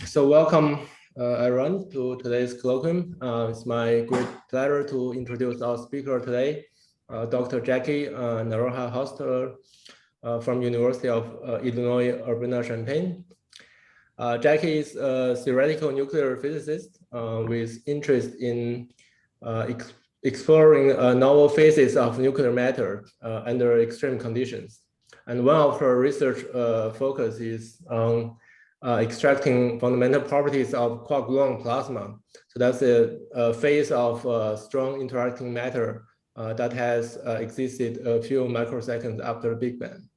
So welcome everyone to today's colloquium. It's my great pleasure to introduce our speaker today, Dr. Jacquelyn Noronha-Hostler from University of Illinois Urbana-Champaign. Jackie is a theoretical nuclear physicist with interest in exploring novel phases of nuclear matter under extreme conditions. And one of her research focus is on extracting fundamental properties of quark-gluon plasma. So that's a phase of strong interacting matter that has existed a few microseconds after the Big Bang.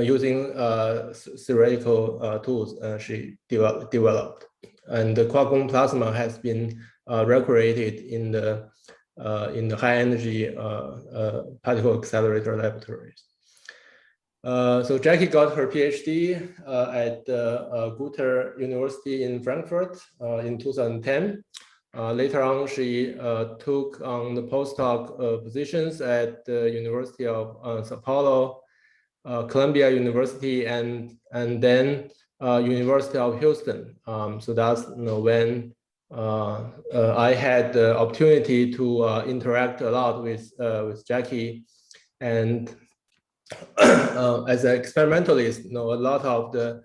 Using theoretical tools she developed. And the quark-gluon plasma has been recreated in the high energy particle accelerator laboratories. So Jackie got her PhD at Goethe University in Frankfurt in 2010. Later on, she took on the postdoc positions at the University of Sao Paulo, Columbia University, and then University of Houston. So that's when I had the opportunity to interact a lot with Jackie, and as an experimentalist, a lot of the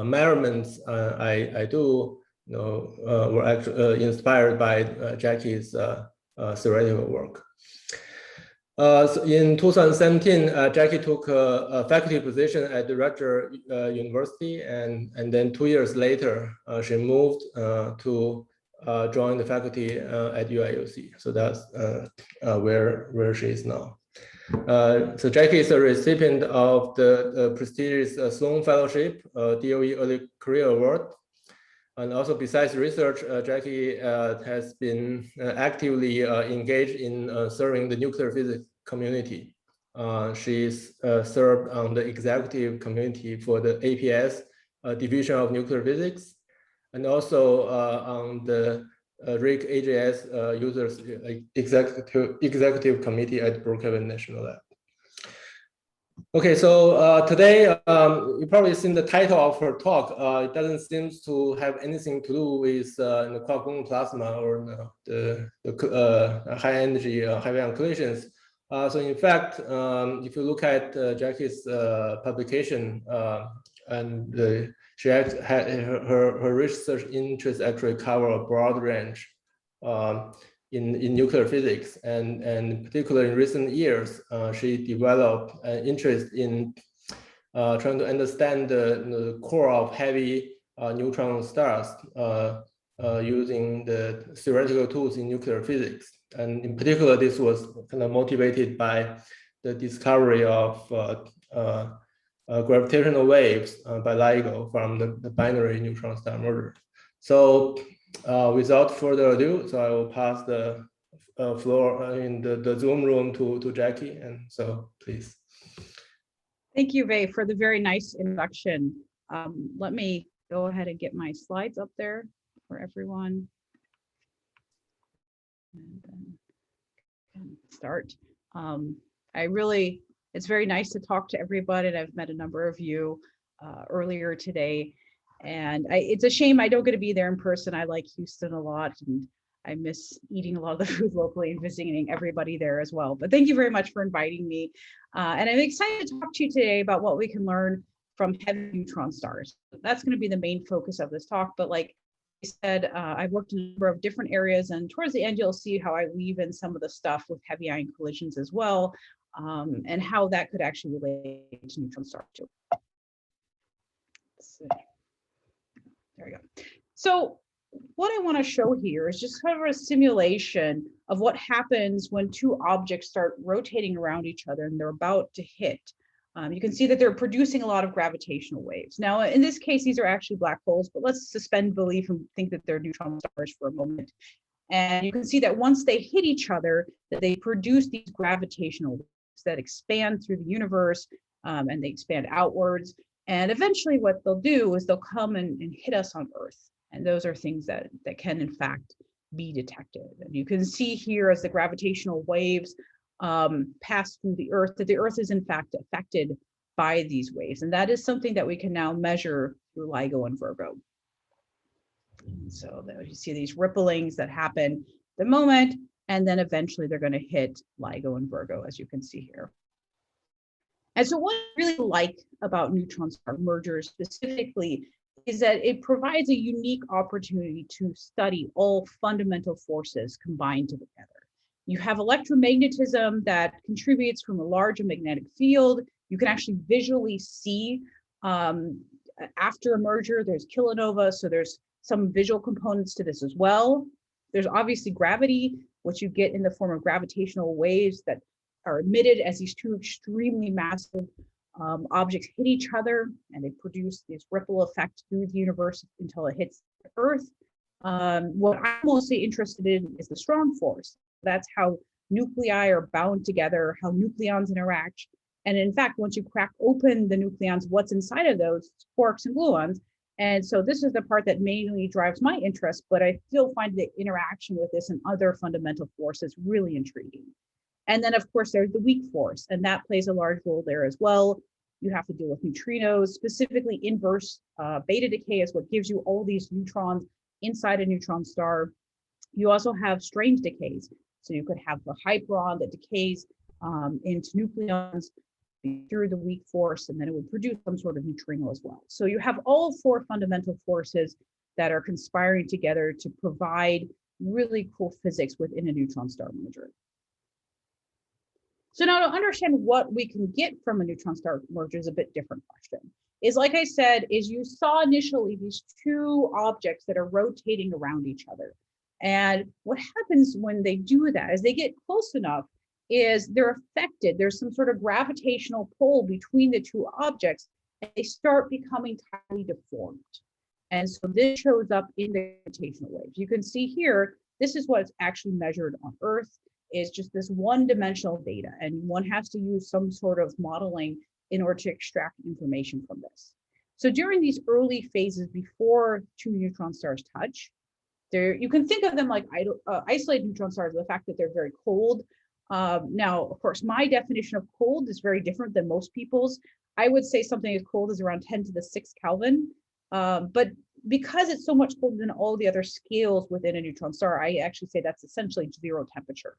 measurements I do, were actually inspired by Jackie's theoretical work. So in 2017, Jackie took a faculty position at the Rutgers University, and then 2 years later, she moved to join the faculty at UIUC. So that's where she is now. So Jackie is a recipient of the prestigious Sloan Fellowship, DOE Early Career Award. And also besides research, Jackie has been actively engaged in serving the nuclear physics community. She's served on the executive committee for the APS Division of Nuclear Physics, and also on the RIC AJS Users Executive Committee at Brookhaven National Lab. Okay, so today, you've probably seen the title of her talk. It doesn't seem to have anything to do with the quark-gluon plasma or the high energy heavy ion collisions. So in fact, if you look at Jackie's publication, and her research interests actually cover a broad range in nuclear physics, and particularly in recent years, she developed an interest in trying to understand the core of heavy neutron stars using the theoretical tools in nuclear physics. And in particular, this was kind of motivated by the discovery of gravitational waves by LIGO from the binary neutron star merger. So without further ado, so I will pass the floor in the Zoom room to Jackie, and so please. Thank you, Wei, for the very nice introduction. Let me go ahead and get my slides up there for everyone. And then start. It's very nice to talk to everybody. I've met a number of you earlier today, and it's a shame I don't get to be there in person. I like Houston a lot, and I miss eating a lot of the food locally and visiting everybody there as well. But thank you very much for inviting me. And I'm excited to talk to you today about what we can learn from heavy neutron stars. That's going to be the main focus of this talk. But like I said, I've worked in a number of different areas, and towards the end, you'll see how I weave in some of the stuff with heavy ion collisions as well, and how that could actually relate to neutron stars too. Let's see. There we go. So what I want to show here is just kind of a simulation of what happens when two objects start rotating around each other and they're about to hit. You can see that they're producing a lot of gravitational waves. Now, in this case, these are actually black holes, but let's suspend belief and think that they're neutron stars for a moment. And you can see that once they hit each other, that they produce these gravitational waves that expand through the universe, and they expand outwards. And eventually what they'll do is they'll come and hit us on Earth. And those are things that can, in fact, be detected. And you can see here as the gravitational waves pass through the Earth, that the Earth is, in fact, affected by these waves. And that is something that we can now measure through LIGO and Virgo. And so there you see these ripplings that happen the moment, and then eventually they're going to hit LIGO and Virgo, as you can see here. And so what I really like about neutron star mergers specifically is that it provides a unique opportunity to study all fundamental forces combined together. You have electromagnetism that contributes from a large magnetic field. You can actually visually see after a merger, there's kilonova, so there's some visual components to this as well. There's obviously gravity, which you get in the form of gravitational waves that are emitted as these two extremely massive objects hit each other, and they produce this ripple effect through the universe until it hits the Earth. What I'm mostly interested in is the strong force. That's how nuclei are bound together, how nucleons interact. And in fact, once you crack open the nucleons, what's inside of those? Quarks and gluons. And so this is the part that mainly drives my interest, but I still find the interaction with this and other fundamental forces really intriguing. And then of course, there's the weak force, and that plays a large role there as well. You have to deal with neutrinos, specifically inverse beta decay is what gives you all these neutrons inside a neutron star. You also have strange decays. So you could have the hyperon that decays into nucleons through the weak force, and then it would produce some sort of neutrino as well. So you have all four fundamental forces that are conspiring together to provide really cool physics within a neutron star merger. So now to understand what we can get from a neutron star merger is a bit different question. Is like I said, is you saw initially these two objects that are rotating around each other. And what happens when they do that, as they get close enough, is they're affected. There's some sort of gravitational pull between the two objects, and they start becoming tightly deformed. And so this shows up in the gravitational waves. You can see here, this is what's actually measured on Earth, is just this one-dimensional data, and one has to use some sort of modeling in order to extract information from this. So during these early phases before two neutron stars touch, you can think of them like isolated neutron stars, the fact that they're very cold. Now, of course, my definition of cold is very different than most people's. I would say something as cold as around 10 to the 6 Kelvin. But because it's so much colder than all the other scales within a neutron star, I actually say that's essentially zero temperature.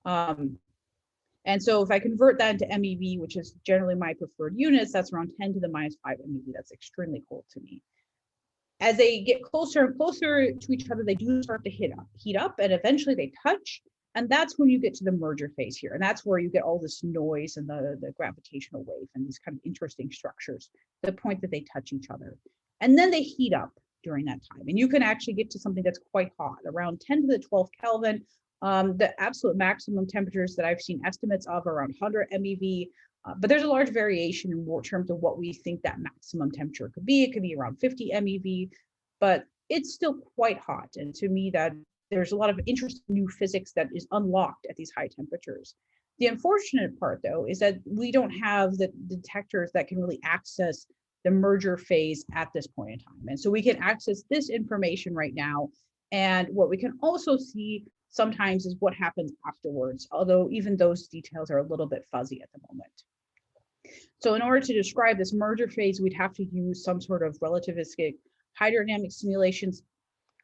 And so if I convert that into MeV, which is generally my preferred units, that's around 10 to the minus 5 MeV. That's extremely cold to me. As they get closer and closer to each other, they do start to heat up, and eventually they touch. And that's when you get to the merger phase here. And that's where you get all this noise and the gravitational wave and these kind of interesting structures, the point that they touch each other. And then they heat up during that time. And you can actually get to something that's quite hot, around 10 to the 12 Kelvin. The absolute maximum temperatures that I've seen estimates of around 100 MeV, but there's a large variation in terms of what we think that maximum temperature could be. It could be around 50 MeV, but it's still quite hot. And to me, that there's a lot of interesting new physics that is unlocked at these high temperatures. The unfortunate part, though, is that we don't have the detectors that can really access the merger phase at this point in time. And so we can access this information right now. And what we can also see sometimes is what happens afterwards, although even those details are a little bit fuzzy at the moment. So in order to describe this merger phase, we'd have to use some sort of relativistic hydrodynamic simulations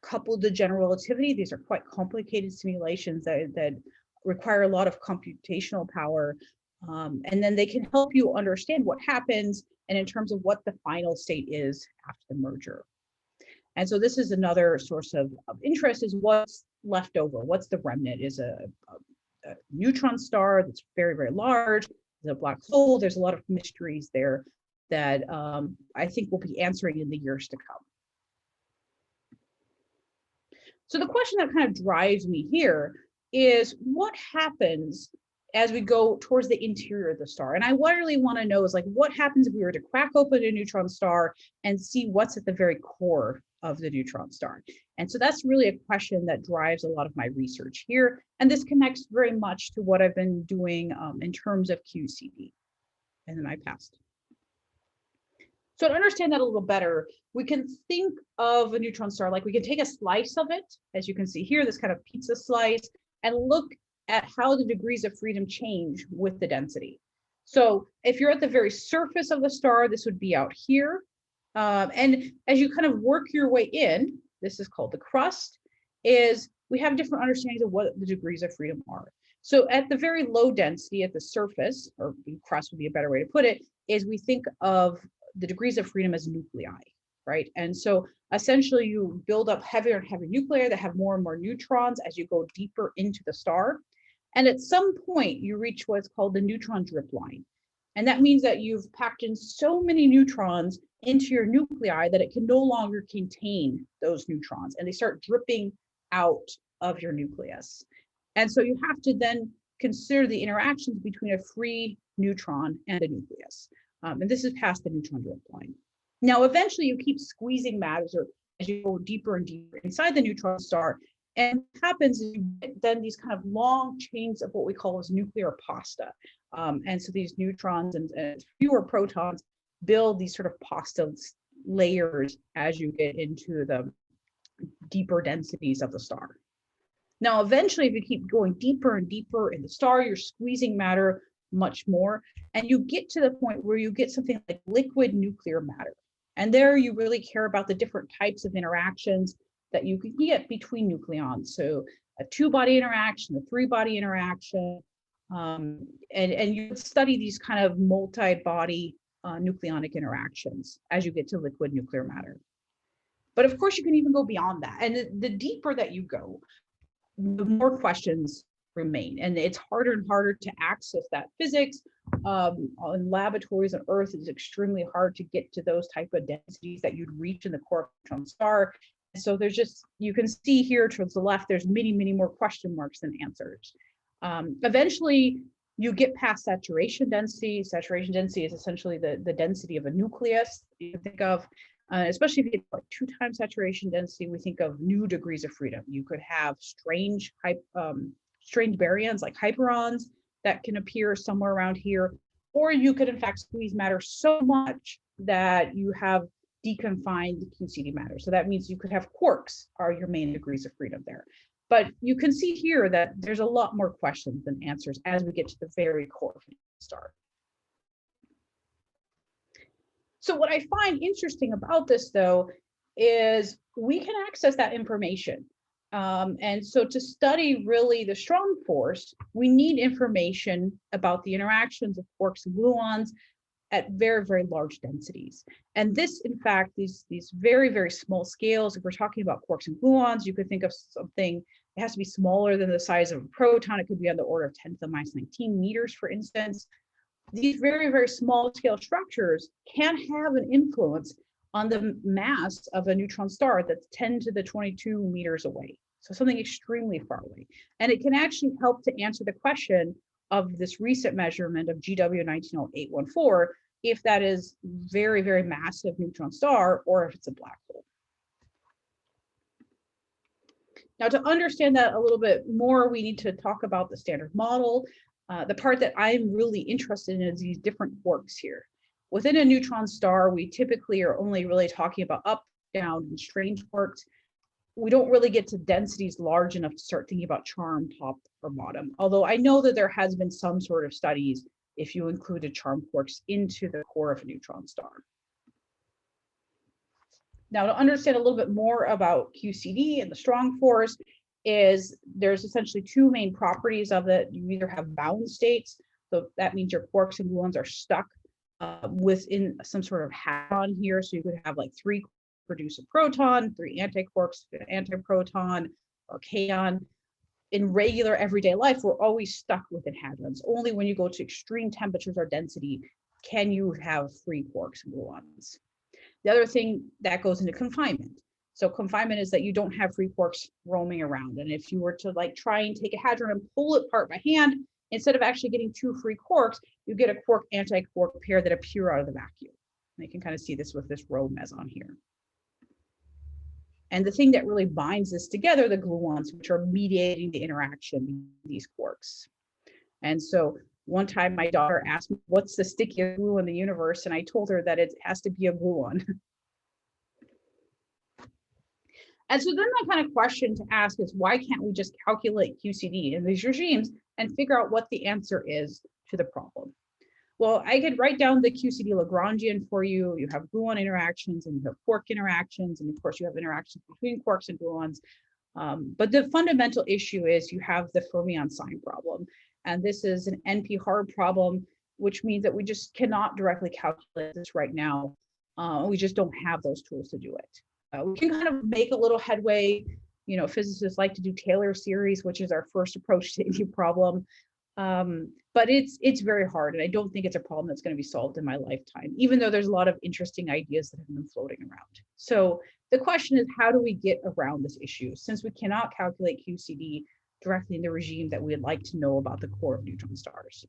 coupled to general relativity. These are quite complicated simulations that require a lot of computational power. And then they can help you understand what happens and in terms of what the final state is after the merger. And so this is another source of interest, is what's left over. What's the remnant? Is a neutron star that's very, very large, is a black hole. There's a lot of mysteries there that I think we'll be answering in the years to come. So the question that kind of drives me here is what happens as we go towards the interior of the star? And what I really want to know is, like, what happens if we were to crack open a neutron star and see what's at the very core of the neutron star? And so that's really a question that drives a lot of my research here. And this connects very much to what I've been doing in terms of QCD. And then I passed. So to understand that a little better, we can think of a neutron star like we can take a slice of it, as you can see here, this kind of pizza slice, and look at how the degrees of freedom change with the density. So if you're at the very surface of the star, this would be out here. And as you kind of work your way in, this is called the crust, is we have different understandings of what the degrees of freedom are. So at the very low density at the surface, or crust would be a better way to put it, is we think of the degrees of freedom as nuclei, right? And so essentially you build up heavier and heavier nuclei that have more and more neutrons as you go deeper into the star. And at some point you reach what's called the neutron drip line. And that means that you've packed in so many neutrons into your nuclei that it can no longer contain those neutrons, and they start dripping out of your nucleus. And so you have to then consider the interactions between a free neutron and a nucleus. And this is past the neutron drip line. Now, eventually you keep squeezing matters as you go deeper and deeper inside the neutron star. And what happens is you get then these kind of long chains of what we call as nuclear pasta. And so these neutrons and fewer protons build these sort of pasta layers as you get into the deeper densities of the star. Now, eventually, if you keep going deeper and deeper in the star, you're squeezing matter much more, and you get to the point where you get something like liquid nuclear matter. And there you really care about the different types of interactions that you can get between nucleons. So a 2-body interaction, a 3-body interaction, and you study these kind of multi-body nucleonic interactions as you get to liquid nuclear matter. But of course, you can even go beyond that. And the deeper that you go, the more questions remain. And it's harder and harder to access that physics. In laboratories on Earth, it's extremely hard to get to those type of densities that you'd reach in the core of a star. So there's just, you can see here towards the left, there's many, many more question marks than answers. Eventually, you get past saturation density. Saturation density is essentially the density of a nucleus. You can think of, especially if you get like 2 times saturation density, we think of new degrees of freedom. You could have strange baryons like hyperons that can appear somewhere around here, or you could in fact squeeze matter so much that you have deconfined QCD matter. So that means you could have quarks are your main degrees of freedom there. But you can see here that there's a lot more questions than answers as we get to the very core of the star. So what I find interesting about this, though, is we can access that information. And so to study really the strong force, we need information about the interactions of quarks and gluons at very, very large densities. And this, in fact, these very, very small scales, if we're talking about quarks and gluons, you could think of something, it has to be smaller than the size of a proton. It could be on the order of 10 to the minus 19 meters, for instance. These very, very small scale structures can have an influence on the mass of a neutron star that's 10 to the 22 meters away. So something extremely far away. And it can actually help to answer the question of this recent measurement of GW 190814, if that is very, very massive neutron star or if it's a black hole. Now, to understand that a little bit more, we need to talk about the standard model. The part that I'm really interested in is these different quarks here. Within a neutron star, we typically are only really talking about up, down, and strange quarks. We don't really get to densities large enough to start thinking about charm, top, or bottom. Although I know that there has been some sort of studies if you included charm quarks into the core of a neutron star. Now, to understand a little bit more about QCD and the strong force, is there's essentially 2 main properties of it. You either have bound states, so that means your quarks and gluons are stuck within some sort of hadron here. So you could have like 3 produce a proton, 3 antiquarks, antiproton, or kaon. In regular everyday life, we're always stuck within hadrons. Only when you go to extreme temperatures or density can you have free quarks and gluons. The other thing that goes into confinement. So confinement is that you don't have free quarks roaming around. And if you were to like try and take a hadron and pull it apart by hand, instead of actually getting 2 free quarks, you get a quark-antiquark pair that appear out of the vacuum. And you can kind of see this with this row meson here. And the thing that really binds this together, the gluons, which are mediating the interaction between these quarks. And so one time my daughter asked me, what's the stickiest glue in the universe? And I told her that it has to be a gluon. And so then the kind of question to ask is, why can't we just calculate QCD in these regimes and figure out what the answer is to the problem? Well, I could write down the QCD Lagrangian for you. You have gluon interactions and you have quark interactions. And of course, you have interactions between quarks and gluons. But the fundamental issue is you have the fermion sign problem. And this is an NP hard problem, which means that we just cannot directly calculate this right now. We just don't have those tools to do it. We can kind of make a little headway. You know, physicists like to do Taylor series, which is our first approach to any problem. But it's very hard, and I don't think it's a problem that's going to be solved in my lifetime, even though there's a lot of interesting ideas that have been floating around. So the question is, how do we get around this issue? Since we cannot calculate QCD directly in the regime that we'd like to know about the core of neutron stars.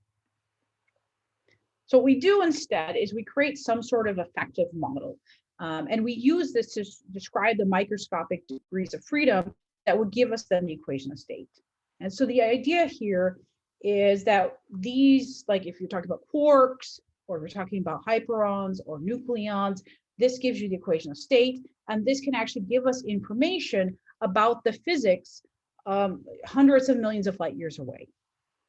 So what we do instead is we create some sort of effective model. And we use this to describe the microscopic degrees of freedom that would give us then the equation of state. And so the idea here is that these, like if you're talking about quarks, or if you're talking about hyperons or nucleons, this gives you the equation of state, and this can actually give us information about the physics hundreds of millions of light years away.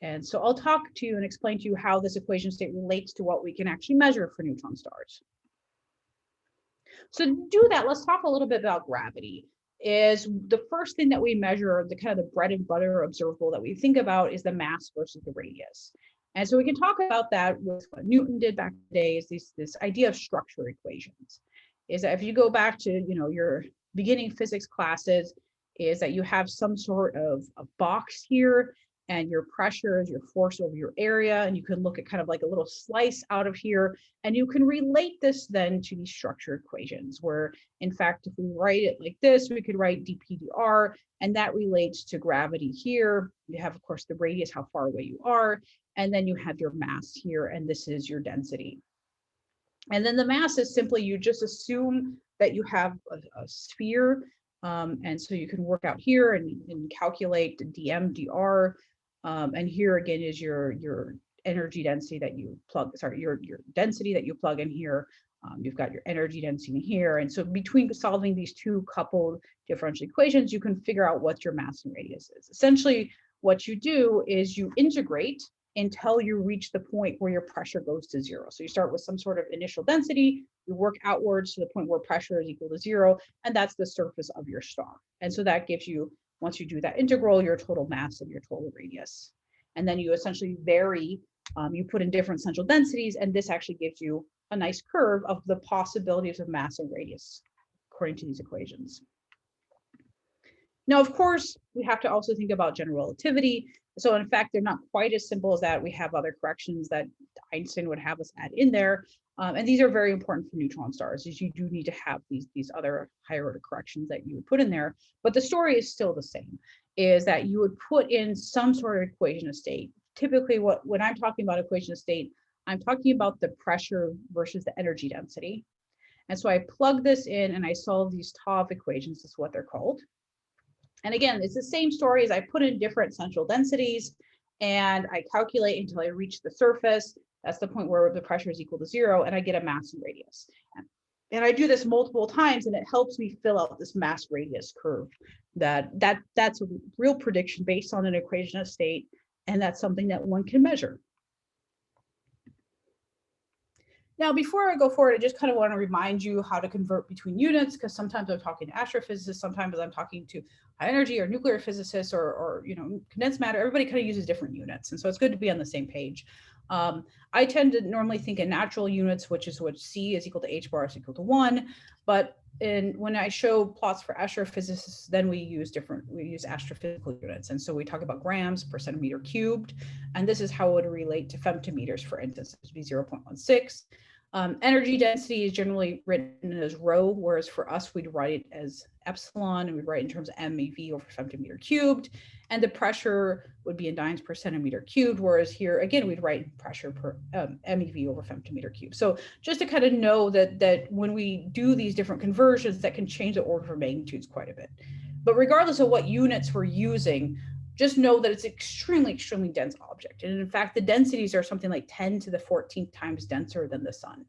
And so I'll talk to you and explain to you how this equation of state relates to what we can actually measure for neutron stars. So to do that, let's talk a little bit about gravity. Is the first thing that we measure, the kind of the bread and butter observable that we think about is the mass versus the radius. And so we can talk about that with what Newton did back in the day, is this idea of structure equations. Is that if you go back to your beginning physics classes, is that you have some sort of a box here, and your pressure is your force over your area, and you can look at kind of like a little slice out of here, and you can relate this then to these structure equations, where in fact, if we write it like this, we could write dpdr, and that relates to gravity here. You have, of course, the radius, how far away you are, and then you have your mass here, and this is your density. And then the mass is simply, you just assume that you have a sphere, and so you can work out here and calculate dm dr. And here again is your energy density that you plug, your density that you plug in here. You've got your energy density in here. And so between solving these two coupled differential equations, you can figure out what your mass and radius is. Essentially, what you do is you integrate until you reach the point where your pressure goes to zero. So you start with some sort of initial density, you work outwards to the point where pressure is equal to zero, and that's the surface of your star. And so that gives you, once you do that integral, your total mass and your total radius. And then you essentially vary, you put in different central densities, and this actually gives you a nice curve of the possibilities of mass and radius, according to these equations. Now, of course, we have to also think about general relativity. So in fact, they're not quite as simple as that. We have other corrections that Einstein would have us add in there. And these are very important for neutron stars, is you do need to have these other higher order corrections that you would put in there. But the story is still the same, is that you would put in some sort of equation of state. Typically, when I'm talking about equation of state, I'm talking about the pressure versus the energy density. And so I plug this in and I solve these TOV equations, is what they're called. And again, it's the same story as I put in different central densities and I calculate until I reach the surface. That's the point where the pressure is equal to zero, and I get a mass and radius. And I do this multiple times, and it helps me fill out this mass radius curve. That's a real prediction based on an equation of state, and that's something that one can measure. Now, before I go forward, I just kind of want to remind you how to convert between units, because sometimes I'm talking to astrophysicists, sometimes I'm talking to high energy or nuclear physicists or condensed matter. Everybody kind of uses different units, and so it's good to be on the same page. I tend to normally think in natural units, which is what C is equal to H bar is equal to 1. But when I show plots for astrophysicists, then we use astrophysical units. And so we talk about grams per centimeter cubed. And this is how it would relate to femtometers, for instance. It would be 0.16. Energy density is generally written as rho, whereas for us, we'd write it as epsilon, and we'd write in terms of MeV over femtometer cubed. And the pressure would be in dynes per centimeter cubed, whereas here, again, we'd write pressure per MeV over femtometer cubed. So just to kind of know that when we do these different conversions, that can change the order of magnitudes quite a bit. But regardless of what units we're using, just know that it's extremely, extremely dense object. And in fact, the densities are something like 10 to the 14th times denser than the sun.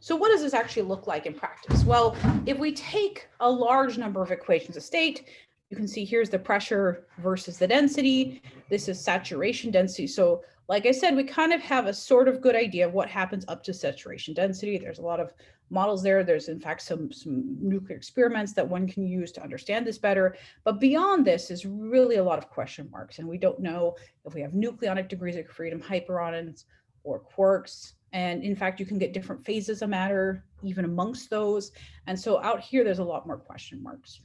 So what does this actually look like in practice? Well, if we take a large number of equations of state, you can see here's the pressure versus the density. This is saturation density. So like I said, we kind of have a sort of good idea of what happens up to saturation density. There's a lot of models there. There's in fact some nuclear experiments that one can use to understand this better. But beyond this is really a lot of question marks. And we don't know if we have nucleonic degrees of freedom, hyperons, or quarks. And in fact, you can get different phases of matter even amongst those. And so out here, there's a lot more question marks.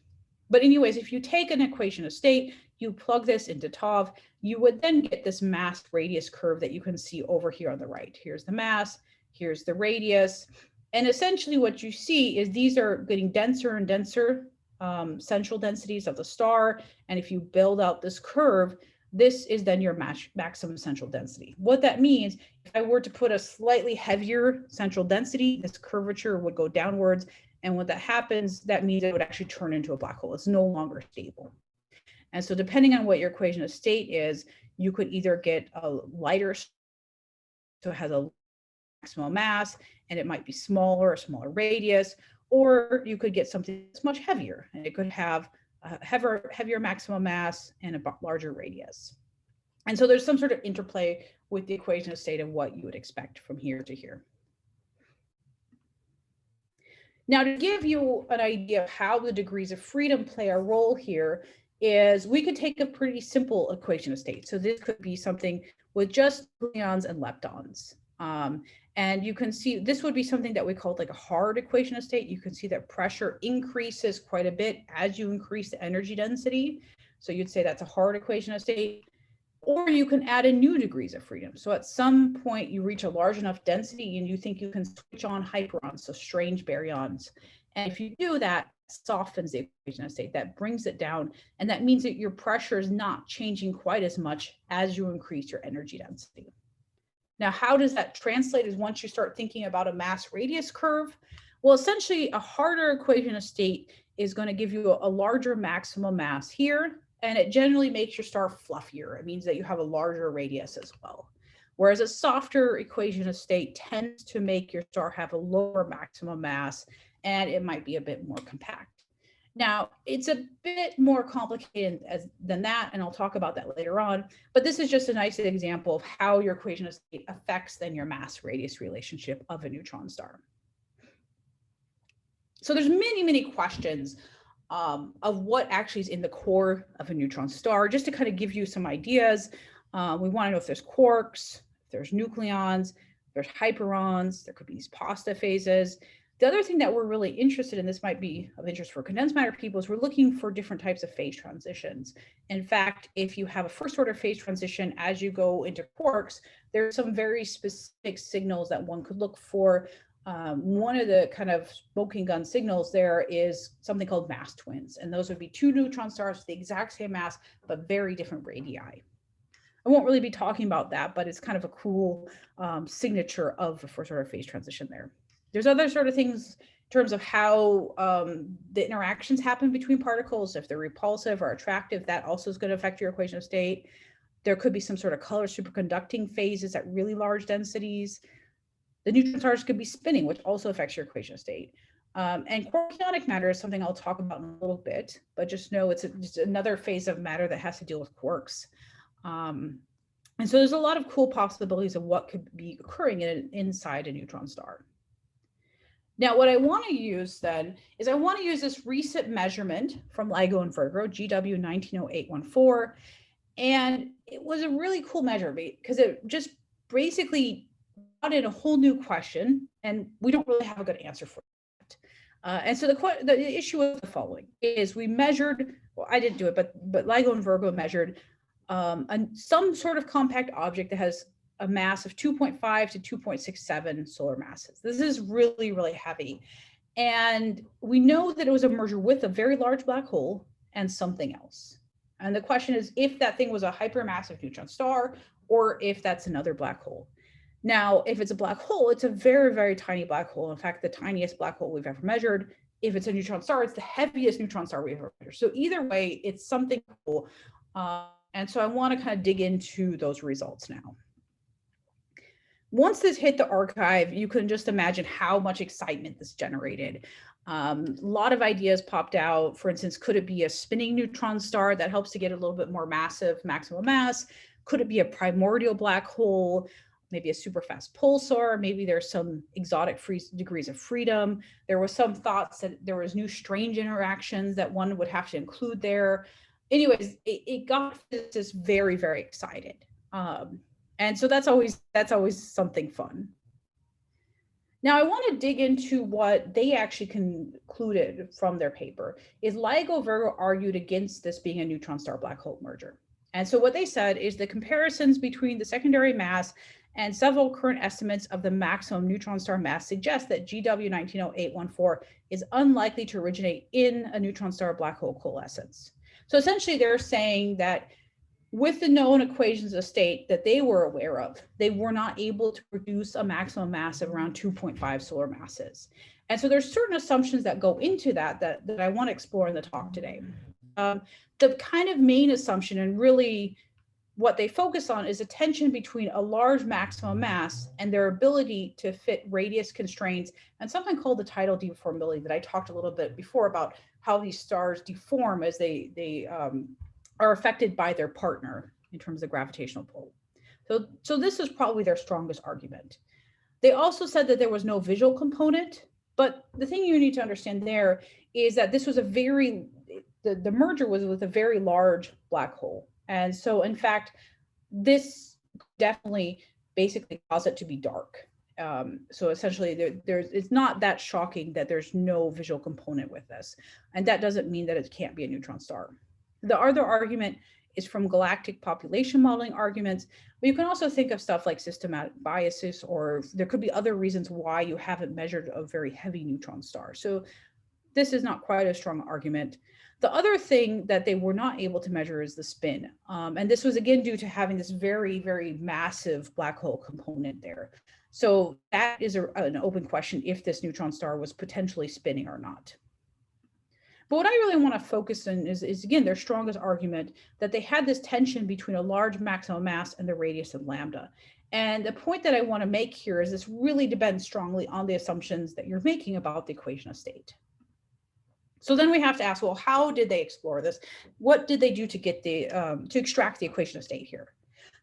But anyways, if you take an equation of state, you plug this into TOV, you would then get this mass radius curve that you can see over here on the right. Here's the mass, here's the radius. And essentially what you see is these are getting denser and denser central densities of the star. And if you build out this curve, this is then your maximum central density. What that means, if I were to put a slightly heavier central density, this curvature would go downwards. And when that happens, that means it would actually turn into a black hole. It's no longer stable. And so depending on what your equation of state is, you could either get a lighter, so it has a maximum mass, and it might be smaller, a smaller radius, or you could get something that's much heavier, and it could have a heavier maximum mass and a larger radius. And so there's some sort of interplay with the equation of state of what you would expect from here to here. Now, to give you an idea of how the degrees of freedom play a role here is we could take a pretty simple equation of state. So this could be something with just gluons and leptons. And you can see this would be something that we call like a hard equation of state. You can see that pressure increases quite a bit as you increase the energy density. So you'd say that's a hard equation of state. Or you can add in new degrees of freedom. So at some point you reach a large enough density and you think you can switch on hyperons, so strange baryons. And if you do that, softens the equation of state, that brings it down. And that means that your pressure is not changing quite as much as you increase your energy density. Now, how does that translate is once you start thinking about a mass radius curve? Well, essentially a harder equation of state is going to give you a larger maximum mass here. And it generally makes your star fluffier. It means that you have a larger radius as well. Whereas a softer equation of state tends to make your star have a lower maximum mass, and it might be a bit more compact. Now, it's a bit more complicated than that, and I'll talk about that later on, but this is just a nice example of how your equation of state affects then your mass radius relationship of a neutron star. So there's many, many questions of what actually is in the core of a neutron star. Just to kind of give you some ideas, we want to know if there's quarks, if there's nucleons, there's hyperons, there could be these pasta phases. The other thing that we're really interested in, this might be of interest for condensed matter people, is we're looking for different types of phase transitions. In fact, if you have a first order phase transition as you go into quarks, there's some very specific signals that one could look for. One of the kind of smoking gun signals there is something called mass twins. And those would be two neutron stars with the exact same mass, but very different radii. I won't really be talking about that, but it's kind of a cool signature of the first order phase transition there. There's other sort of things in terms of how the interactions happen between particles. If they're repulsive or attractive, that also is going to affect your equation of state. There could be some sort of color superconducting phases at really large densities. The neutron stars could be spinning, which also affects your equation of state. And quarkionic matter is something I'll talk about in a little bit, but just know it's just another phase of matter that has to deal with quarks. And so there's a lot of cool possibilities of what could be occurring inside a neutron star. Now, what I want to use then is I want to use this recent measurement from LIGO and Virgo, GW 190814. And it was a really cool measure because it just basically brought in a whole new question, and we don't really have a good answer for it. And so the issue was the following: is we measured, well, I didn't do it, but LIGO and Virgo measured some sort of compact object that has a mass of 2.5 to 2.67 solar masses. This is really, really heavy. And we know that it was a merger with a very large black hole and something else. And the question is if that thing was a hypermassive neutron star or if that's another black hole. Now, if it's a black hole, it's a very, very tiny black hole. In fact, the tiniest black hole we've ever measured. If it's a neutron star, it's the heaviest neutron star we've ever measured. So either way, it's something cool. And so I want to kind of dig into those results now. Once this hit the archive, you can just imagine how much excitement this generated. A lot of ideas popped out. For instance, could it be a spinning neutron star that helps to get a little bit more massive maximum mass? Could it be a primordial black hole? Maybe a super fast pulsar? Maybe there's some exotic degrees of freedom. There was some thoughts that there was new strange interactions that one would have to include there. Anyways, it got physicists very, very excited. And so that's always something fun. Now I want to dig into what they actually concluded from their paper. Is LIGO Virgo argued against this being a neutron star black hole merger. And so what they said is the comparisons between the secondary mass and several current estimates of the maximum neutron star mass suggest that GW 190814 is unlikely to originate in a neutron star black hole coalescence. So essentially they're saying that with the known equations of state that they were aware of, they were not able to produce a maximum mass of around 2.5 solar masses. And so there's certain assumptions that go into that I want to explore in the talk today. The kind of main assumption, and really what they focus on, is a tension between a large maximum mass and their ability to fit radius constraints and something called the tidal deformability that I talked a little bit before about how these stars deform as they are affected by their partner in terms of gravitational pull. So this is probably their strongest argument. They also said that there was no visual component, but the thing you need to understand there is that this was the merger was with a very large black hole. And so in fact, this definitely basically caused it to be dark. So essentially it's not that shocking that there's no visual component with this. And that doesn't mean that it can't be a neutron star. The other argument is from galactic population modeling arguments, but you can also think of stuff like systematic biases, or there could be other reasons why you haven't measured a very heavy neutron star. So this is not quite a strong argument. The other thing that they were not able to measure is the spin. And this was again due to having this very, very massive black hole component there. So that is an open question if this neutron star was potentially spinning or not. But what I really want to focus on is again, their strongest argument that they had this tension between a large maximum mass and the radius of lambda. And the point that I want to make here is this really depends strongly on the assumptions that you're making about the equation of state. So then we have to ask, well, how did they explore this? What did they do to get to extract the equation of state here?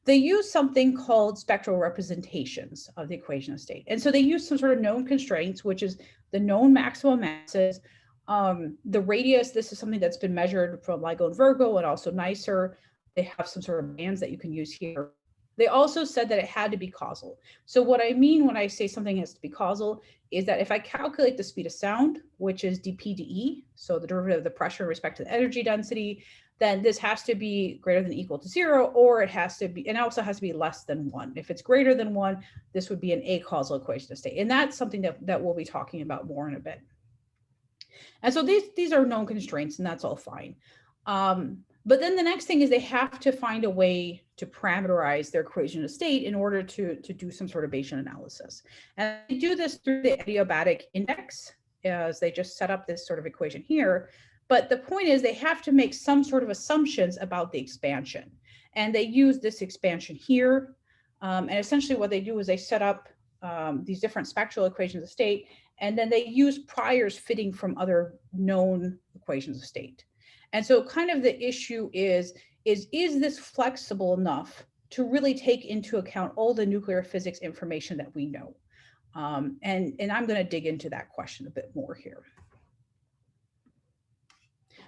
They used something called spectral representations of the equation of state. And so they used some sort of known constraints, which is the known maximum masses, the radius. This is something that's been measured from LIGO and Virgo and also nicer. They have some sort of bands that you can use here. They also said that it had to be causal. So what I mean when I say something has to be causal is that if I calculate the speed of sound, which is dp dE, so the derivative of the pressure in respect to the energy density, then this has to be greater than or equal to 0, or it has to be, and it also has to be less than 1. If it's greater than 1, this would be an acausal equation of state. And that's something that we'll be talking about more in a bit. And so these are known constraints, and that's all fine. But then the next thing is they have to find a way to parameterize their equation of state in order to do some sort of Bayesian analysis. And they do this through the adiabatic index, as they just set up this sort of equation here. But the point is they have to make some sort of assumptions about the expansion. And they use this expansion here. And essentially what they do is they set up these different spectral equations of state, and then they use priors fitting from other known equations of state. And so kind of the issue is this flexible enough to really take into account all the nuclear physics information that we know? And I'm going to dig into that question a bit more here.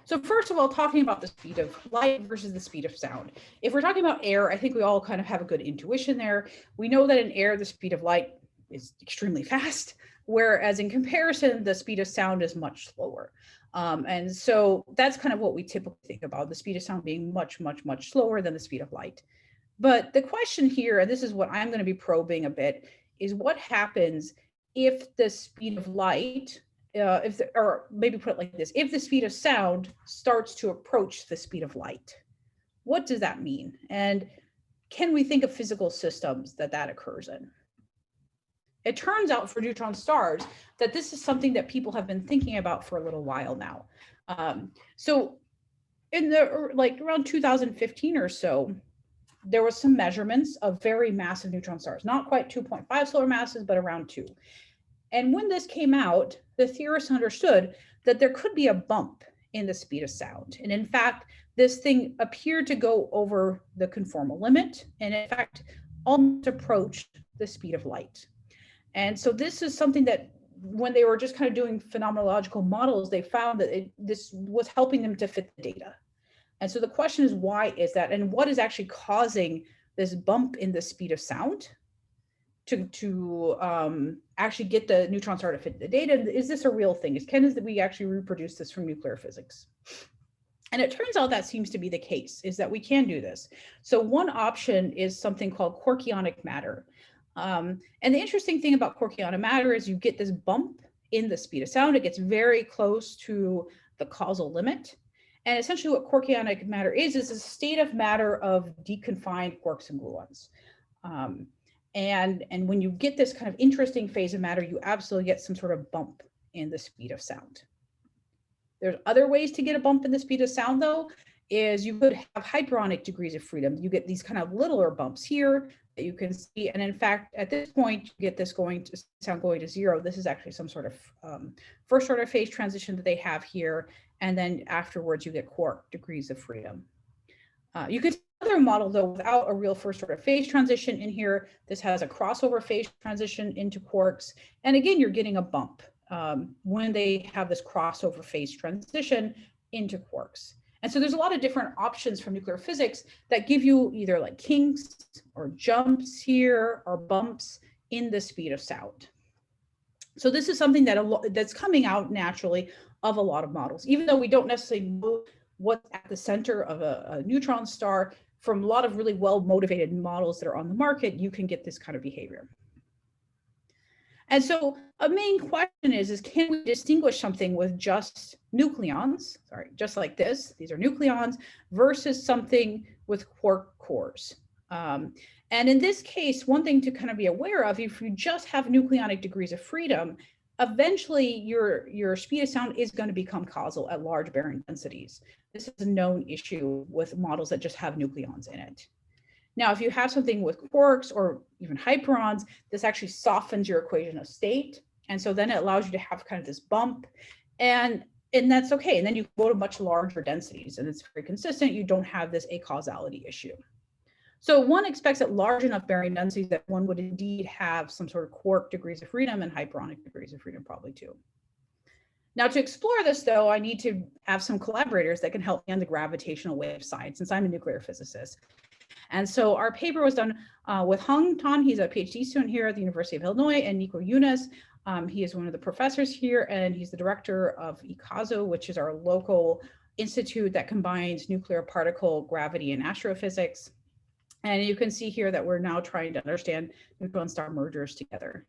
So first of all, talking about the speed of light versus the speed of sound. If we're talking about air, I think we all kind of have a good intuition there. We know that in air, the speed of light is extremely fast, whereas in comparison, the speed of sound is much slower. And so that's kind of what we typically think about, the speed of sound being much, much, much slower than the speed of light. But the question here, and this is what I'm going to be probing a bit, is what happens if the speed of light, or maybe put it like this, if the speed of sound starts to approach the speed of light? What does that mean? And can we think of physical systems that occurs in? It turns out for neutron stars that this is something that people have been thinking about for a little while now. So in around 2015 or so, there was some measurements of very massive neutron stars, not quite 2.5 solar masses, but around 2. And when this came out, the theorists understood that there could be a bump in the speed of sound. And in fact, this thing appeared to go over the conformal limit, and in fact, almost approached the speed of light. And so this is something that when they were just kind of doing phenomenological models, they found that this was helping them to fit the data. And so the question is, why is that? And what is actually causing this bump in the speed of sound to actually get the neutron star to fit the data? Is this a real thing? Can we actually reproduce this from nuclear physics? And it turns out that seems to be the case, is that we can do this. So one option is something called quarkionic matter. And the interesting thing about quarkionic matter is you get this bump in the speed of sound. It gets very close to the causal limit. And essentially what quarkionic matter is a state of matter of deconfined quarks and gluons. And when you get this kind of interesting phase of matter, you absolutely get some sort of bump in the speed of sound. There's other ways to get a bump in the speed of sound, though, is you could have hyperonic degrees of freedom. You get these kind of littler bumps here that you can see. And in fact, at this point, you get this sound going to zero. This is actually some sort of first order phase transition that they have here. And then afterwards, you get quark degrees of freedom. You could see another model, though, without a real first order phase transition in here. This has a crossover phase transition into quarks. And again, you're getting a bump when they have this crossover phase transition into quarks. And so there's a lot of different options from nuclear physics that give you either like kinks or jumps here or bumps in the speed of sound. So this is something that's coming out naturally of a lot of models, even though we don't necessarily know what's at the center of a neutron star. From a lot of really well-motivated models that are on the market, you can get this kind of behavior. And so a main question is can we distinguish something with just nucleons, just like this, these are nucleons, versus something with quark cores? And in this case, one thing to kind of be aware of, if you just have nucleonic degrees of freedom, eventually your speed of sound is going to become causal at large baryon densities. This is a known issue with models that just have nucleons in it. Now, if you have something with quarks or even hyperons, this actually softens your equation of state. And so then it allows you to have kind of this bump, and that's okay. And then you go to much larger densities and it's very consistent. You don't have this acausality issue. So one expects at large enough baryon densities that one would indeed have some sort of quark degrees of freedom and hyperonic degrees of freedom probably too. Now, to explore this, though, I need to have some collaborators that can help me on the gravitational wave side, since I'm a nuclear physicist. And so our paper was done with Hung Tan. He's a PhD student here at the University of Illinois, and Nico Yunus. He is one of the professors here, and he's the director of ICASO, which is our local institute that combines nuclear particle gravity and astrophysics. And you can see here that we're now trying to understand neutron star mergers together.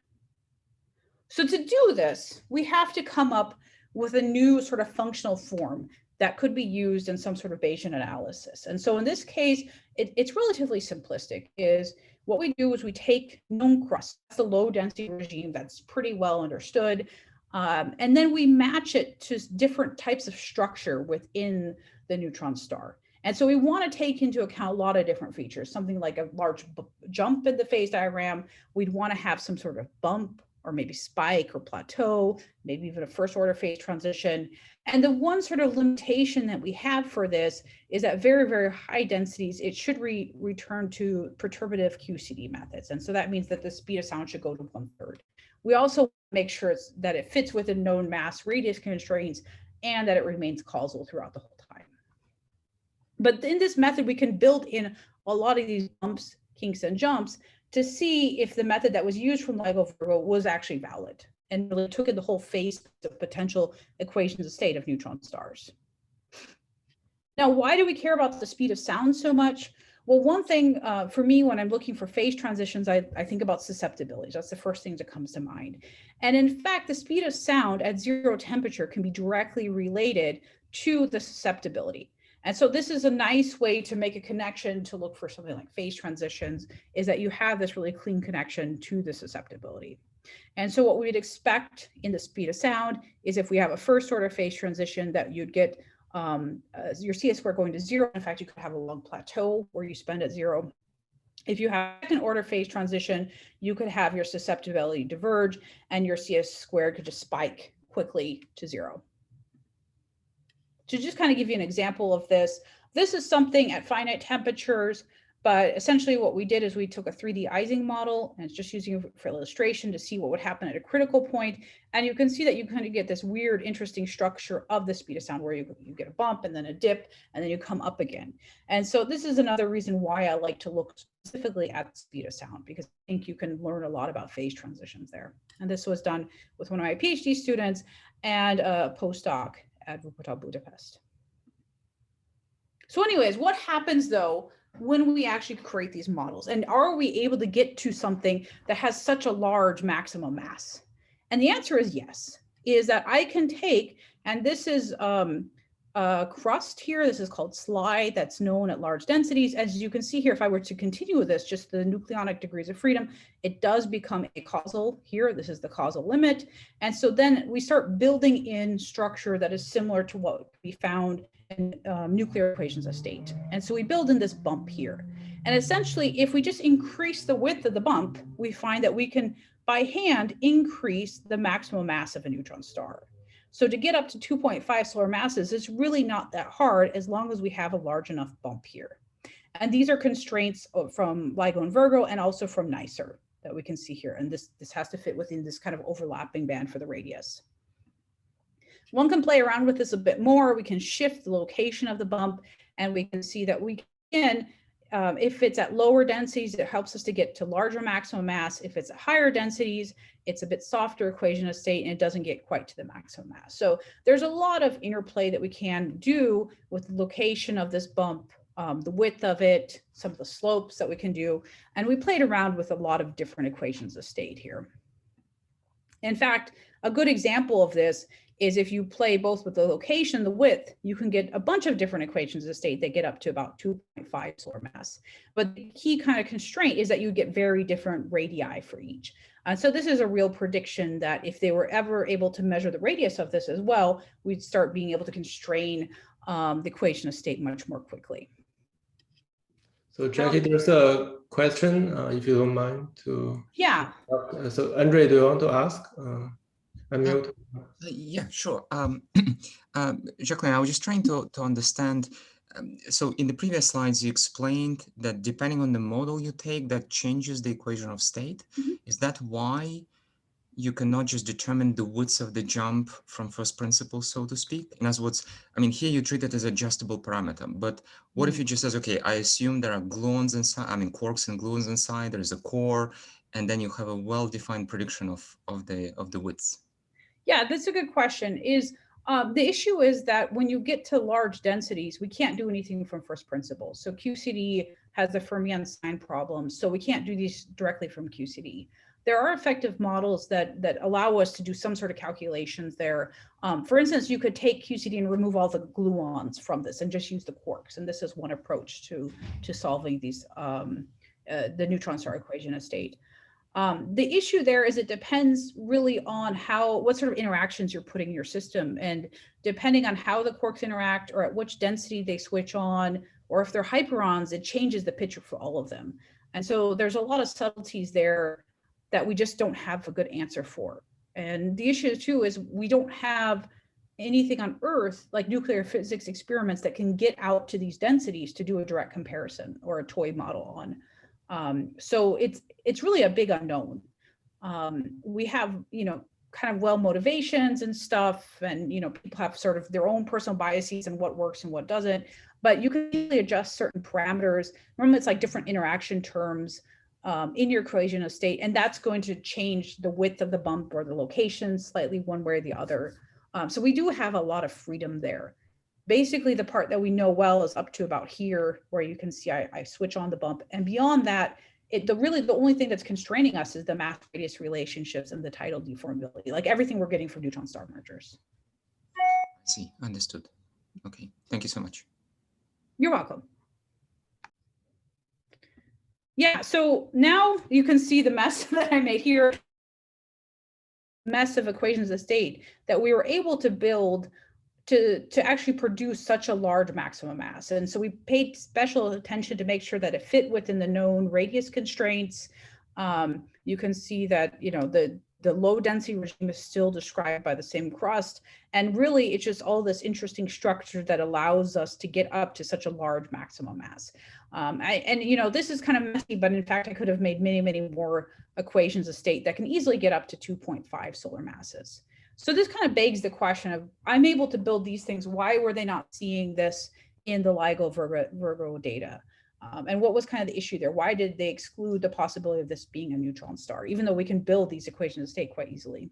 So to do this, we have to come up with a new sort of functional form that could be used in some sort of Bayesian analysis. And so in this case, it's relatively simplistic. What we do is we take known crust, that's the low density regime that's pretty well understood, and then we match it to different types of structure within the neutron star. And so we want to take into account a lot of different features, something like a large jump in the phase diagram. We'd want to have some sort of bump or maybe spike or plateau, maybe even a first order phase transition. And the one sort of limitation that we have for this is at very, very high densities, it should return to perturbative QCD methods. And so that means that the speed of sound should go to 1/3. We also make sure that it fits within known mass radius constraints and that it remains causal throughout the whole time. But in this method, we can build in a lot of these bumps, kinks, and jumps to see if the method that was used from LIGO Virgo was actually valid and really took in the whole face of potential equations of state of neutron stars. Now, why do we care about the speed of sound so much? Well, one thing for me, when I'm looking for phase transitions, I think about susceptibilities. That's the first thing that comes to mind. And in fact, the speed of sound at zero temperature can be directly related to the susceptibility. And so this is a nice way to make a connection to look for something like phase transitions, is that you have this really clean connection to the susceptibility. And so what we'd expect in the speed of sound is if we have a first order phase transition that you'd get your CS square going to zero. In fact, you could have a long plateau where you spend at zero. If you have second order phase transition, you could have your susceptibility diverge and your CS squared could just spike quickly to zero. to just kind of give you an example of this, this is something at finite temperatures, but essentially what we did is we took a 3D Ising model, and it's just using it for illustration to see what would happen at a critical point. And you can see that you kind of get this weird, interesting structure of the speed of sound where you get a bump and then a dip, and then you come up again. And so this is another reason why I like to look specifically at the speed of sound, because I think you can learn a lot about phase transitions there. And this was done with one of my PhD students and a postdoc at Wuppertal Budapest. So anyways, what happens though when we actually create these models, and are we able to get to something that has such a large maximum mass? And the answer is yes, is that I can take, and this is a crust here, this is called slide, that's known at large densities. As you can see here, if I were to continue with this, just the nucleonic degrees of freedom, it does become a causal here. This is the causal limit. And so then we start building in structure that is similar to what we found in nuclear equations of state. And so we build in this bump here. And essentially, if we just increase the width of the bump, we find that we can, by hand, increase the maximum mass of a neutron star. So to get up to 2.5 solar masses, it's really not that hard as long as we have a large enough bump here. And these are constraints from LIGO and Virgo, and also from NICER that we can see here. And this has to fit within this kind of overlapping band for the radius. One can play around with this a bit more. We can shift the location of the bump, and we can see that we can, if it's at lower densities, it helps us to get to larger maximum mass. If it's at higher densities, it's a bit softer equation of state, and it doesn't get quite to the maximum mass. So there's a lot of interplay that we can do with the location of this bump, the width of it, some of the slopes that we can do. And we played around with a lot of different equations of state here. In fact, a good example of this is if you play both with the location, the width, you can get a bunch of different equations of state that get up to about 2.5 solar mass. But the key kind of constraint is that you get very different radii for each. So this is a real prediction that if they were ever able to measure the radius of this as well, we'd start being able to constrain the equation of state much more quickly. So Jackie, there's a question, if you don't mind to. Yeah. So Andre, do you want to ask? Unmute. Yeah, sure. Jacquelyn, I was just trying to understand. So in the previous slides, you explained that depending on the model you take, that changes the equation of state. Mm-hmm. Is that why you cannot just determine the width of the jump from first principles, so to speak? In other words, I mean, here you treat it as adjustable parameter, but what if you just says, okay, I assume there are gluons inside, I mean, quarks and gluons inside, there's a core, and then you have a well-defined prediction of the widths? Yeah, that's a good question. The issue is that when you get to large densities, we can't do anything from first principles. So QCD has the fermion sign problem, so we can't do these directly from QCD. There are effective models that allow us to do some sort of calculations there. For instance, you could take QCD and remove all the gluons from this and just use the quarks. And this is one approach to solving these the neutron star equation of state. The issue there is it depends really on what sort of interactions you're putting in your system. And depending on how the quarks interact or at which density they switch on, or if they're hyperons, it changes the picture for all of them. And so there's a lot of subtleties there that we just don't have a good answer for. And the issue too is we don't have anything on Earth like nuclear physics experiments that can get out to these densities to do a direct comparison or a toy model on. So it's really a big unknown. We have, kind of well motivations and stuff, and, people have sort of their own personal biases and what works and what doesn't, but you can really adjust certain parameters. Normally it's like different interaction terms in your equation of state, and that's going to change the width of the bump or the location slightly one way or the other. So we do have a lot of freedom there. Basically, the part that we know well is up to about here, where you can see I switch on the bump. And beyond that, the only thing that's constraining us is the mass radius relationships and the tidal deformability, like everything we're getting from neutron star mergers. I see, understood. Okay, thank you so much. You're welcome. Yeah, so now you can see the mess that I made here, mess of equations of state that we were able to build to actually produce such a large maximum mass. And so we paid special attention to make sure that it fit within the known radius constraints. You can see that, the The low density regime is still described by the same crust. And really, it's just all this interesting structure that allows us to get up to such a large maximum mass. This is kind of messy, but in fact, I could have made many, many more equations of state that can easily get up to 2.5 solar masses. So this kind of begs the question of, I'm able to build these things. Why were they not seeing this in the LIGO Virgo data? And what was kind of the issue there? Why did they exclude the possibility of this being a neutron star, even though we can build these equations of state quite easily?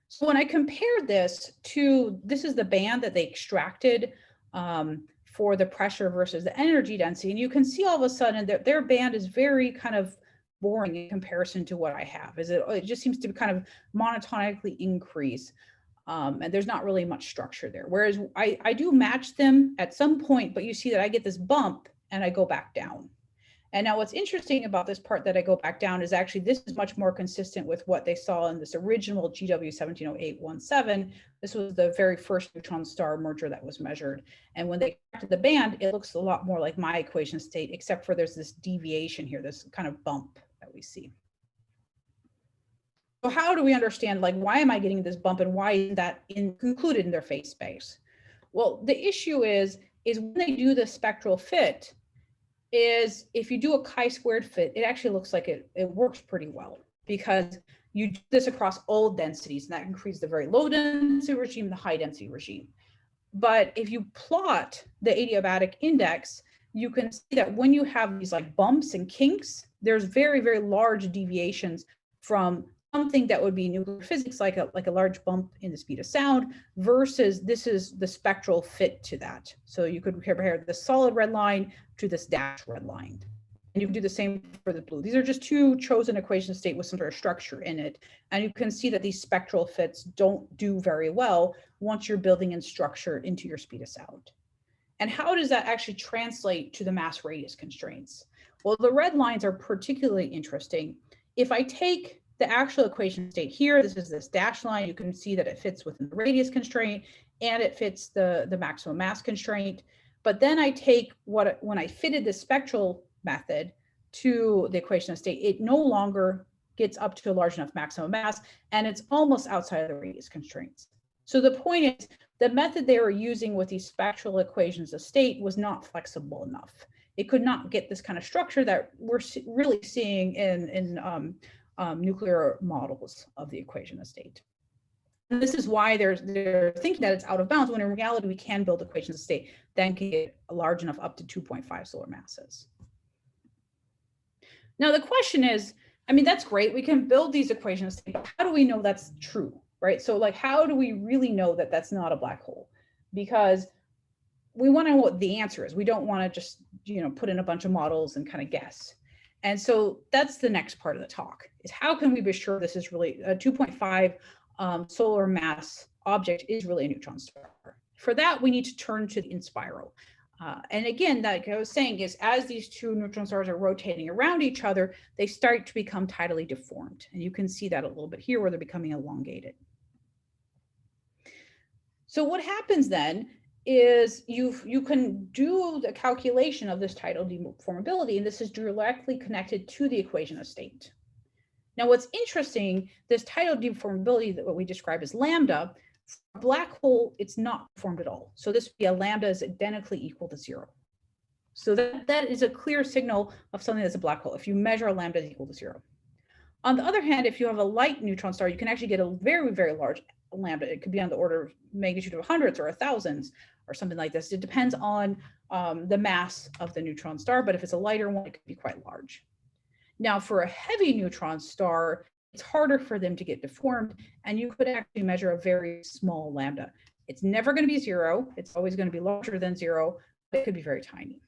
So when I compared this to, this is the band that they extracted for the pressure versus the energy density, and you can see all of a sudden that their band is very kind of boring in comparison to what I have. It just seems to kind of monotonically increase. And there's not really much structure there. Whereas I do match them at some point, but you see that I get this bump and I go back down. And now what's interesting about this part that I go back down is actually this is much more consistent with what they saw in this original GW 170817. This was the very first neutron star merger that was measured. And when they extracted the band, it looks a lot more like my equation state, except for there's this deviation here, this kind of bump that we see. So how do we understand, like, why am I getting this bump and why isn't that included in their phase space? Well, the issue is when they do the spectral fit, is if you do a chi-squared fit, it actually looks like it works pretty well, because you do this across all densities, and that includes the very low density regime, the high density regime. But if you plot the adiabatic index, you can see that when you have these like bumps and kinks, there's very, very large deviations from something that would be nuclear physics, like a large bump in the speed of sound, versus this is the spectral fit to that. So you could compare the solid red line to this dashed red line. And you can do the same for the blue. These are just two chosen equations of state with some sort of structure in it. And you can see that these spectral fits don't do very well once you're building in structure into your speed of sound. And how does that actually translate to the mass radius constraints? Well, the red lines are particularly interesting. If I take the actual equation state here, this is this dashed line, you can see that it fits within the radius constraint and it fits the maximum mass constraint. But then I take when I fitted the spectral method to the equation of state, it no longer gets up to a large enough maximum mass, and it's almost outside of the radius constraints. So the point is, the method they were using with these spectral equations of state was not flexible enough. It could not get this kind of structure that we're really seeing in nuclear models of the equation of state. And this is why they're thinking that it's out of bounds, when in reality we can build equations of state that can get large enough up to 2.5 solar masses. Now the question is, I mean, that's great, we can build these equations of state, but how do we know that's true, right? So like, how do we really know that that's not a black hole? Because we want to know what the answer is. We don't want to just, put in a bunch of models and kind of guess. And so that's the next part of the talk, is how can we be sure this is really a 2.5 solar mass object is really a neutron star? For that, we need to turn to the inspiral. And again, like I was saying, is as these two neutron stars are rotating around each other, they start to become tidally deformed. And you can see that a little bit here where they're becoming elongated. So what happens then is you can do the calculation of this tidal deformability, and this is directly connected to the equation of state. Now, what's interesting, this tidal deformability, that what we describe as lambda, for a black hole, it's not deformed at all. So this would be a lambda is identically equal to 0. So that is a clear signal of something that's a black hole, if you measure a lambda is equal to 0. On the other hand, if you have a light neutron star, you can actually get a very, very large lambda. It could be on the order of magnitude of hundreds or thousands or something like this. It depends on the mass of the neutron star, but if it's a lighter one, it could be quite large. Now, for a heavy neutron star, it's harder for them to get deformed, and you could actually measure a very small lambda. It's never going to be 0. It's always going to be larger than 0, but it could be very tiny.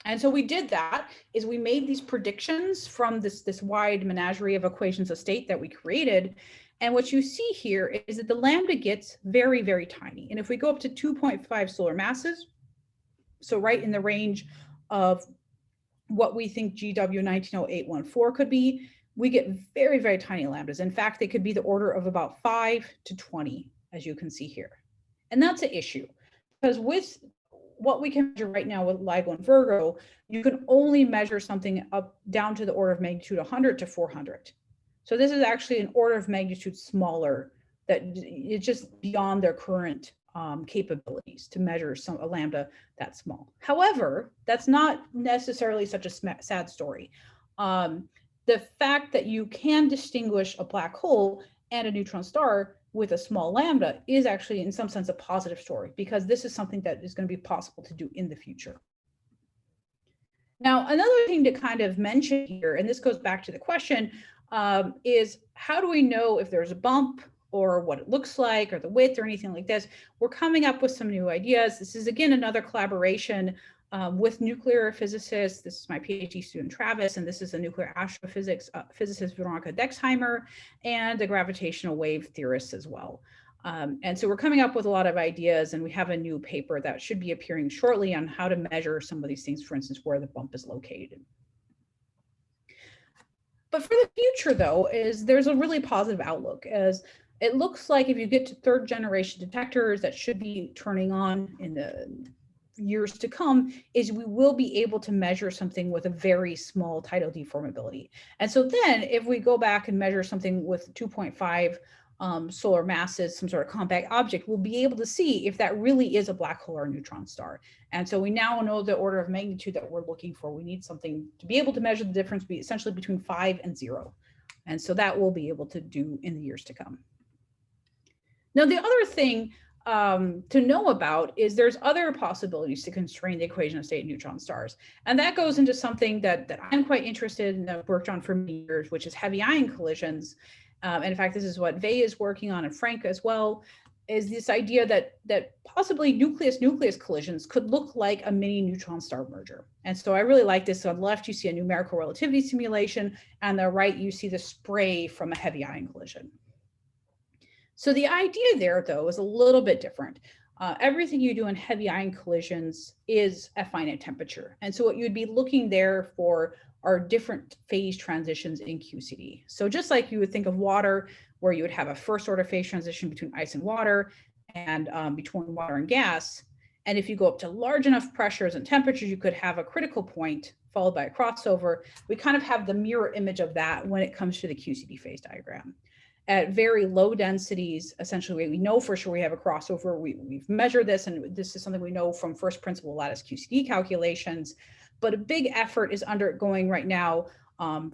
And so we did that, is we made these predictions from this wide menagerie of equations of state that we created. And what you see here is that the lambda gets very, very tiny. And if we go up to 2.5 solar masses, so right in the range of what we think GW 190814 could be, we get very, very tiny lambdas. In fact, they could be the order of about 5 to 20, as you can see here. And that's an issue, because what we can measure right now with LIGO and Virgo, you can only measure something up down to the order of magnitude 100 to 400. So this is actually an order of magnitude smaller, that it's just beyond their current capabilities to measure a lambda that small. However, that's not necessarily such a sad story. The fact that you can distinguish a black hole and a neutron star with a small lambda is actually in some sense a positive story, because this is something that is going to be possible to do in the future. Now, another thing to kind of mention here, and this goes back to the question, is how do we know if there's a bump or what it looks like or the width or anything like this? We're coming up with some new ideas. This is, again, another collaboration with nuclear physicists. This is my PhD student, Travis, and this is a nuclear astrophysics physicist, Veronica Dexheimer, and the gravitational wave theorists as well. And so we're coming up with a lot of ideas, and we have a new paper that should be appearing shortly on how to measure some of these things, for instance, where the bump is located. But for the future, though, there's a really positive outlook, as it looks like if you get to third generation detectors that should be turning on in the years to come, is we will be able to measure something with a very small tidal deformability. And so then if we go back and measure something with 2.5 solar masses, some sort of compact object, we'll be able to see if that really is a black hole or a neutron star. And so we now know the order of magnitude that we're looking for. We need something to be able to measure the difference essentially between 5 and 0. And so that we'll be able to do in the years to come. Now, the other thing to know about is there's other possibilities to constrain the equation of state neutron stars. And that goes into something that I'm quite interested in, I've worked on for many years, which is heavy ion collisions. And in fact, this is what Vey is working on, and Frank as well, is this idea that possibly nucleus-nucleus collisions could look like a mini neutron star merger. And so I really like this. On the left, you see a numerical relativity simulation, and on the right, you see the spray from a heavy ion collision. So the idea there, though, is a little bit different. Everything you do in heavy ion collisions is at finite temperature. And so what you'd be looking there for are different phase transitions in QCD. So just like you would think of water, where you would have a first order phase transition between ice and water, and between water and gas. And if you go up to large enough pressures and temperatures, you could have a critical point followed by a crossover. We kind of have the mirror image of that when it comes to the QCD phase diagram. At very low densities, essentially, we know for sure we have a crossover. We've measured this, and this is something we know from first principle lattice QCD calculations. But a big effort is undergoing right now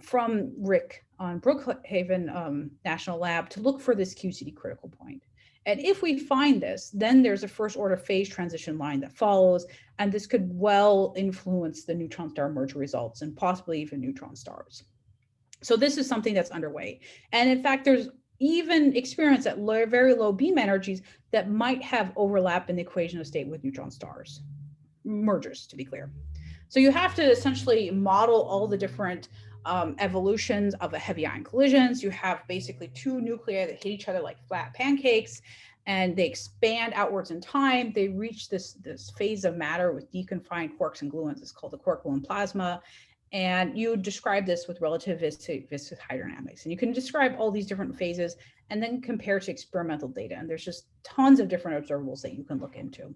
from Rick on Brookhaven National Lab to look for this QCD critical point. And if we find this, then there's a first order phase transition line that follows, and this could well influence the neutron star merger results and possibly even neutron stars. So this is something that's underway. And in fact, there's even experiments at very low beam energies that might have overlap in the equation of state with neutron stars, mergers, to be clear. So you have to essentially model all the different evolutions of the heavy ion collisions. You have basically two nuclei that hit each other like flat pancakes, and they expand outwards in time. They reach this phase of matter with deconfined quarks and gluons. It's called the quark-gluon plasma. And you describe this with relativistic hydrodynamics. And you can describe all these different phases and then compare to experimental data. And there's just tons of different observables that you can look into.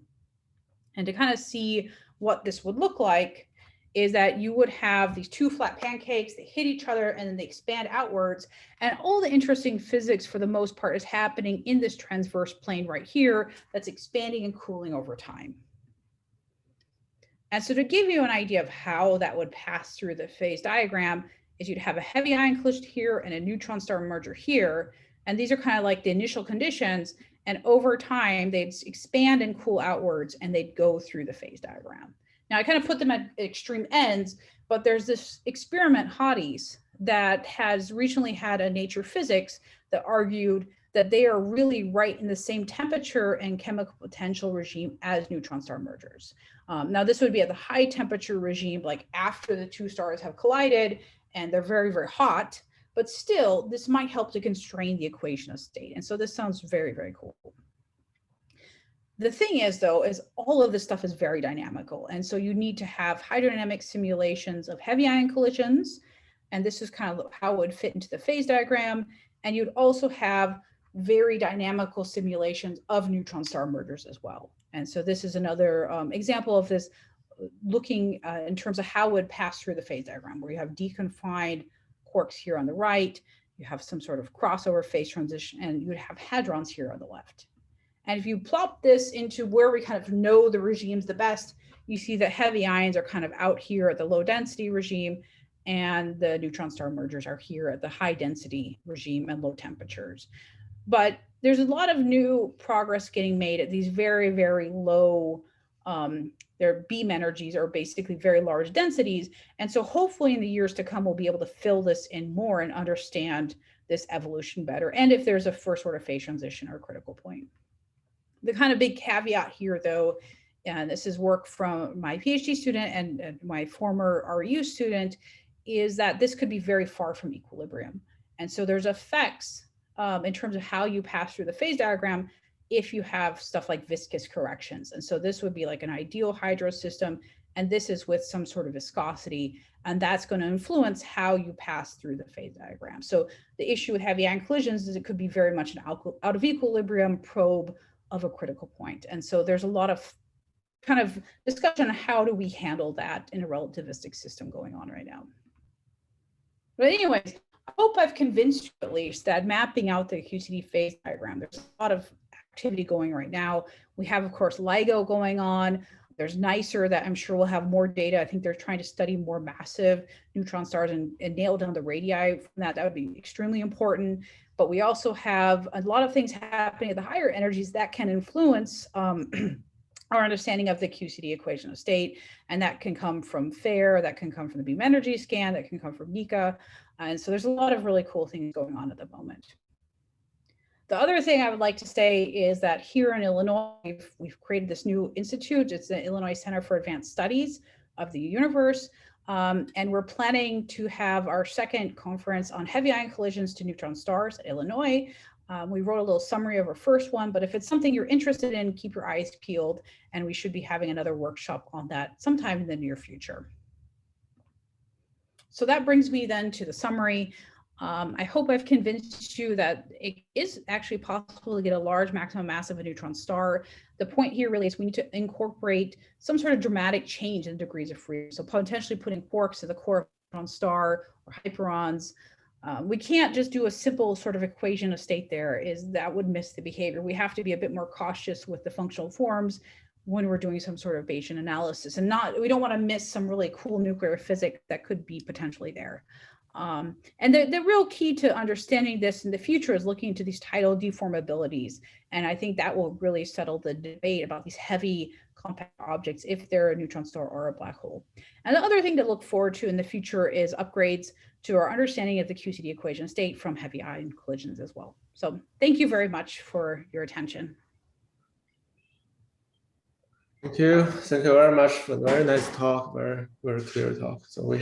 And to kind of see what this would look like is that you would have these two flat pancakes, they hit each other and then they expand outwards. And all the interesting physics for the most part is happening in this transverse plane right here that's expanding and cooling over time. And so to give you an idea of how that would pass through the phase diagram is you'd have a heavy ion collision here and a neutron star merger here. And these are kind of like the initial conditions. And over time, they'd expand and cool outwards and they'd go through the phase diagram. Now I kind of put them at extreme ends, but there's this experiment, Hotties, that has recently had a Nature Physics that argued that they are really right in the same temperature and chemical potential regime as neutron star mergers. Now this would be at the high temperature regime, like after the two stars have collided and they're very, very hot, but still this might help to constrain the equation of state. And so this sounds very, very cool. The thing is though, is all of this stuff is very dynamical. And so you need to have hydrodynamic simulations of heavy ion collisions. And this is kind of how it would fit into the phase diagram. And you'd also have very dynamical simulations of neutron star mergers as well. And so this is another example of this, looking in terms of how it would pass through the phase diagram, where you have deconfined quarks here on the right, you have some sort of crossover phase transition, and you would have hadrons here on the left. And if you plop this into where we kind of know the regimes the best, you see that heavy ions are kind of out here at the low density regime, and the neutron star mergers are here at the high density regime and low temperatures. But there's a lot of new progress getting made at these very, very low, their beam energies are basically very large densities. And so hopefully in the years to come, we'll be able to fill this in more and understand this evolution better. And if there's a first order phase transition or critical point. The kind of big caveat here though, and this is work from my PhD student and my former RU student, is that this could be very far from equilibrium. And so there's effects in terms of how you pass through the phase diagram if you have stuff like viscous corrections. And so this would be like an ideal hydro system, and this is with some sort of viscosity, and that's going to influence how you pass through the phase diagram. So the issue with heavy ion collisions is it could be very much an out of equilibrium probe of a critical point. And so there's a lot of kind of discussion on how do we handle that in a relativistic system going on right now. But anyways, I hope I've convinced you at least that mapping out the QCD phase diagram, there's a lot of activity going right now. We have, of course, LIGO going on. There's NICER that I'm sure will have more data. I think they're trying to study more massive neutron stars and nail down the radii from that. That would be extremely important. But we also have a lot of things happening at the higher energies that can influence our understanding of the QCD equation of state. And that can come from FAIR, that can come from the beam energy scan, that can come from NICA. And so there's a lot of really cool things going on at the moment. The other thing I would like to say is that here in Illinois, we've created this new institute. It's the Illinois Center for Advanced Studies of the Universe. And we're planning to have our second conference on heavy ion collisions to neutron stars at Illinois. We wrote a little summary of our first one, but if it's something you're interested in, keep your eyes peeled, and we should be having another workshop on that sometime in the near future. So that brings me then to the summary. I hope I've convinced you that it is actually possible to get a large maximum mass of a neutron star. The point here really is we need to incorporate some sort of dramatic change in degrees of freedom. So potentially putting quarks at the core of a neutron star or hyperons. We can't just do a simple sort of equation of state there, that would miss the behavior. We have to be a bit more cautious with the functional forms when we're doing some sort of Bayesian analysis, and we don't want to miss some really cool nuclear physics that could be potentially there. And the real key to understanding this in the future is looking into these tidal deformabilities. And I think that will really settle the debate about these heavy compact objects, if they're a neutron star or a black hole. And the other thing to look forward to in the future is upgrades to our understanding of the QCD equation state from heavy ion collisions as well. So thank you very much for your attention. Thank you. Thank you very much for the very nice talk, very clear talk. So we